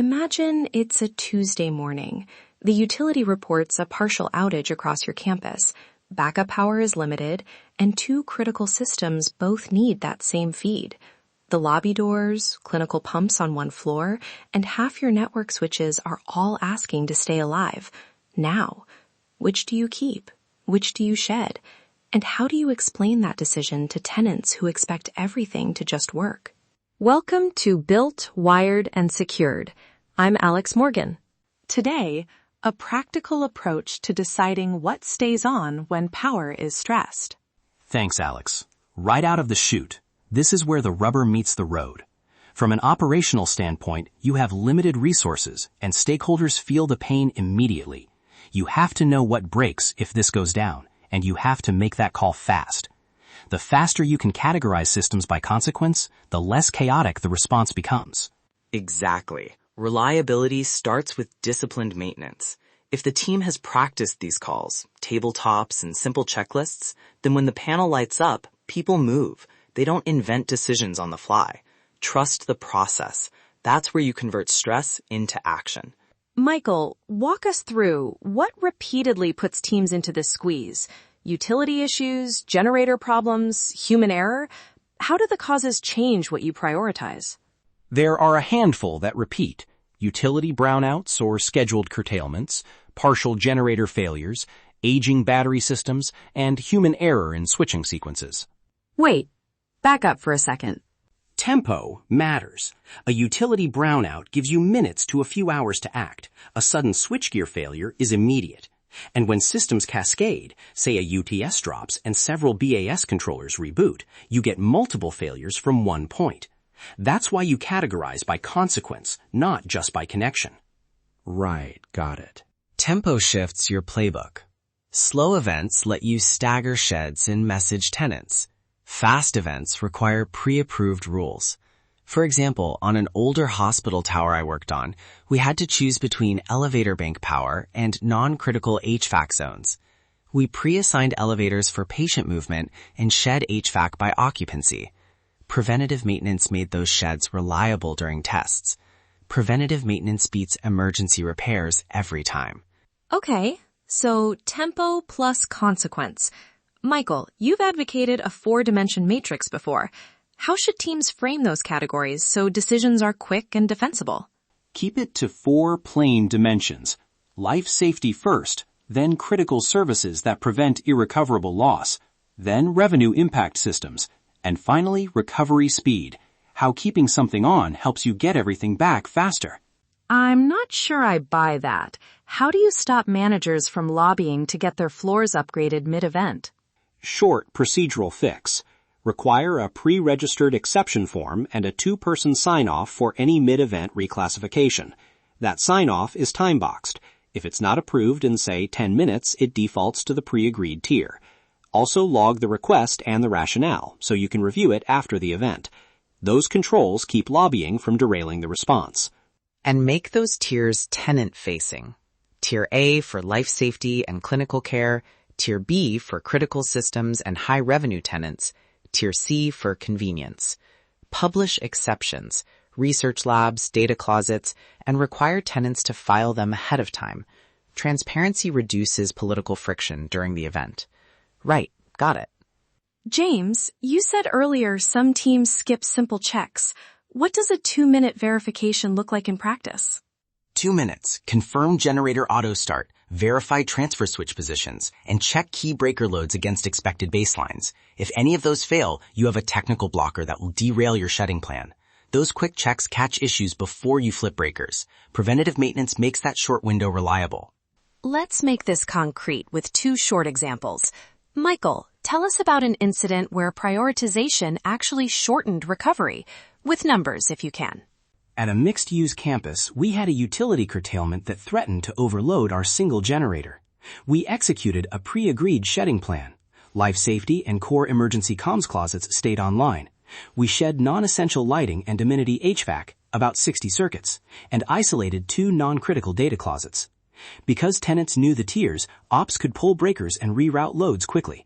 Imagine it's a Tuesday morning. The utility reports a partial outage across your campus. Backup power is limited, and two critical systems both need that same feed. The lobby doors, clinical pumps on one floor, and half your network switches are all asking to stay alive. Now, which do you keep? Which do you shed? And how do you explain that decision to tenants who expect everything to just work? Welcome to Built, Wired, and Secured. I'm Alex Morgan. Today, a practical approach to deciding what stays on when power is stressed. Thanks, Alex. Right out of the chute, this is where the rubber meets the road. From an operational standpoint, you have limited resources, and stakeholders feel the pain immediately. You have to know what breaks if this goes down, and you have to make that call fast. The faster you can categorize systems by consequence, the less chaotic the response becomes. Exactly. Reliability starts with disciplined maintenance. If the team has practiced these calls, tabletops, and simple checklists, then when the panel lights up, people move. They don't invent decisions on the fly. Trust the process. That's where you convert stress into action. Michael, walk us through what repeatedly puts teams into this squeeze. Utility issues, generator problems, human error? How do the causes change what you prioritize? There are a handful that repeat: utility brownouts or scheduled curtailments, partial generator failures, aging battery systems, and human error in switching sequences. Wait, back up for a second. Tempo matters. A utility brownout gives you minutes to a few hours to act. A sudden switchgear failure is immediate. And when systems cascade, say a UTS drops and several BAS controllers reboot, you get multiple failures from one point. That's why you categorize by consequence, not just by connection. Right, got it. Tempo shifts your playbook. Slow events let you stagger sheds and message tenants. Fast events require pre-approved rules. For example, on an older hospital tower I worked on, we had to choose between elevator bank power and non-critical HVAC zones. We pre-assigned elevators for patient movement and shed HVAC by occupancy. Preventative maintenance made those sheds reliable during tests. Preventative maintenance beats emergency repairs every time. Okay, so tempo plus consequence. Michael, you've advocated a 4-dimension matrix before. How should teams frame those categories so decisions are quick and defensible? Keep it to 4 plain dimensions. Life safety first, then critical services that prevent irrecoverable loss, then revenue impact systems, and finally recovery speed, how keeping something on helps you get everything back faster. I'm not sure I buy that. How do you stop managers from lobbying to get their floors upgraded mid-event? Short procedural fix. Require a pre-registered exception form and a 2-person sign-off for any mid-event reclassification. That sign-off is time-boxed. If it's not approved in, say, 10 minutes, it defaults to the pre-agreed tier. Also log the request and the rationale, so you can review it after the event. Those controls keep lobbying from derailing the response. And make those tiers tenant-facing. Tier A for life safety and clinical care, Tier B for critical systems and high-revenue tenants, Tier C for convenience. Publish exceptions, research labs, data closets, and require tenants to file them ahead of time. Transparency reduces political friction during the event. Right, got it. James, you said earlier some teams skip simple checks. What does a 2-minute verification look like in practice? 2 minutes. Confirm generator auto start, verify transfer switch positions, and check key breaker loads against expected baselines. If any of those fail, you have a technical blocker that will derail your shedding plan. Those quick checks catch issues before you flip breakers. Preventative maintenance makes that short window reliable. Let's make this concrete with 2 short examples. Michael, tell us about an incident where prioritization actually shortened recovery, with numbers if you can. At a mixed-use campus, we had a utility curtailment that threatened to overload our single generator. We executed a pre-agreed shedding plan. Life safety and core emergency comms closets stayed online. We shed non-essential lighting and amenity HVAC, about 60 circuits, and isolated 2 non-critical data closets. Because tenants knew the tiers, ops could pull breakers and reroute loads quickly.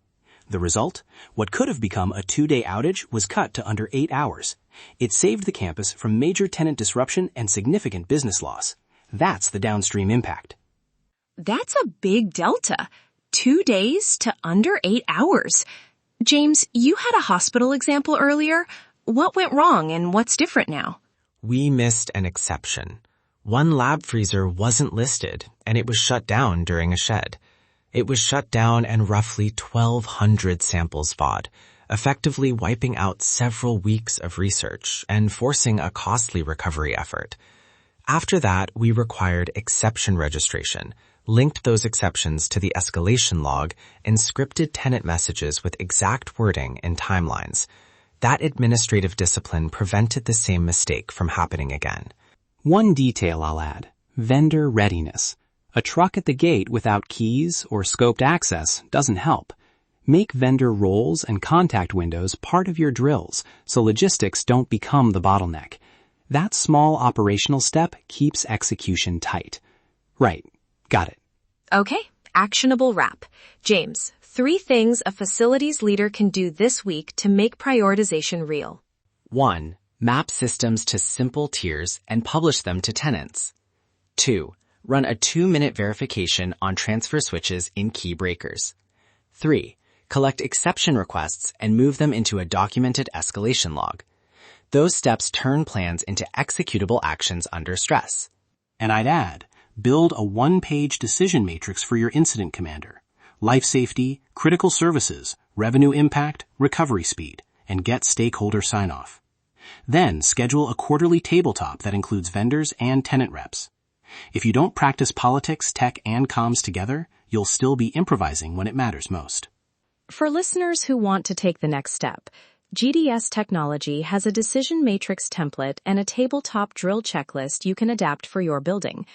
The result? What could have become a 2-day outage was cut to under 8 hours, It saved the campus from major tenant disruption and significant business loss. That's the downstream impact. That's a big delta. 2 days to under 8 hours. James, you had a hospital example earlier. What went wrong and what's different now? We missed an exception. One lab freezer wasn't listed, and it was shut down during a shed. It was shut down and roughly 1,200 samples thawed, effectively wiping out several weeks of research and forcing a costly recovery effort. After that, we required exception registration, linked those exceptions to the escalation log, and scripted tenant messages with exact wording and timelines. That administrative discipline prevented the same mistake from happening again. One detail I'll add: vendor readiness. A truck at the gate without keys or scoped access doesn't help. Make vendor roles and contact windows part of your drills so logistics don't become the bottleneck. That small operational step keeps execution tight. Right. Got it. Okay, actionable wrap. James, 3 things a facilities leader can do this week to make prioritization real. 1. Map systems to simple tiers and publish them to tenants. 2. Run a 2-minute verification on transfer switches in key breakers. 3. Collect exception requests and move them into a documented escalation log. Those steps turn plans into executable actions under stress. And I'd add, build a 1-page decision matrix for your incident commander. Life safety, critical services, revenue impact, recovery speed, and get stakeholder sign-off. Then schedule a quarterly tabletop that includes vendors and tenant reps. If you don't practice politics, tech, and comms together, you'll still be improvising when it matters most. For listeners who want to take the next step, GDS Technology has a decision matrix template and a tabletop drill checklist you can adapt for your building.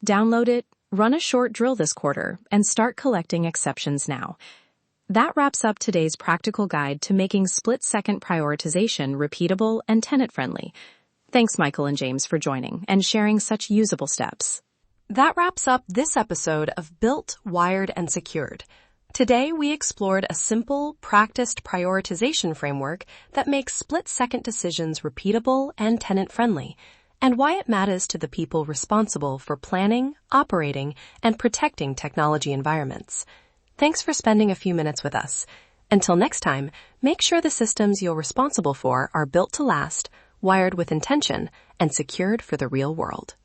Download it, run a short drill this quarter, and start collecting exceptions now. That wraps up today's practical guide to making split-second prioritization repeatable and tenant-friendly. Thanks, Michael and James, for joining and sharing such usable steps. That wraps up this episode of Built, Wired, and Secured. Today, we explored a simple, practiced prioritization framework that makes split-second decisions repeatable and tenant-friendly, and why it matters to the people responsible for planning, operating, and protecting technology environments. Thanks for spending a few minutes with us. Until next time, make sure the systems you're responsible for are built to last, wired with intention, and secured for the real world.